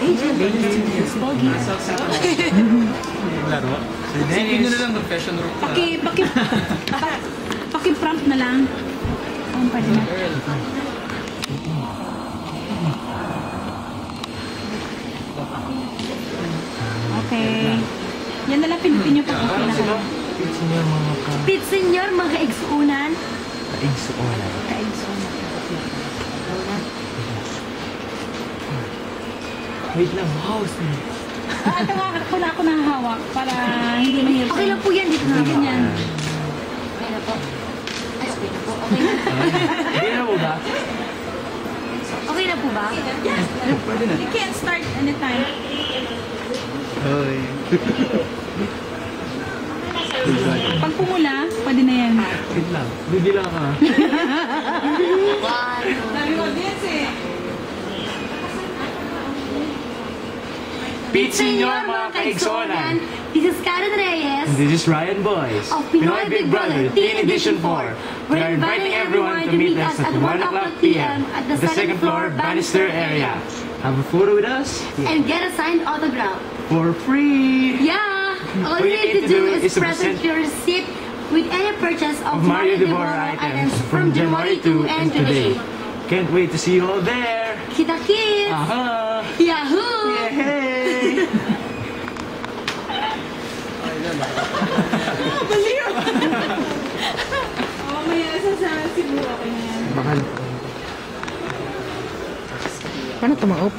Angel. Pogi. Laro. Sige nyo na lang confession room. Paki-prompt na lang. Ang pwede na. Okay. Yan na lang pinipin nyo pag okay na kayo. Pit Senior, mga kaigsuunan. Kaigsuunan. Kaigsuunan. Wait lang, house. Ito nga, ako nahahawak para hindi mahirap. Okay lang po yan, dito na. Ganyan. Okay na po. Ay, okay na po. Okay na. Hindi na mo ba? Okay na po ba? Yes. You can start anytime. Hoy. Pag pumula, pwede na yan. Wait lang. Bibilang ka. Sabi ko, audience eh. Pit Senior, mga kaigsuunan. This is Karen Reyes. This is Ryan Boys. Of Pinoy Big Brother, Teen Edition 4. We are inviting everyone to meet us at 1 o'clock p.m. at the second floor Bannister area. Have a photo with us And get a signed autograph. for free. Yeah! All you need to do is present your receipt with any purchase of Mario Mario Devora items from January 2 and today. Can't wait to see you all there. Kita kits! Aha! Yahoo! Yay! Baliw! Oo, may sa siguro okay na yan. Paano tumaop?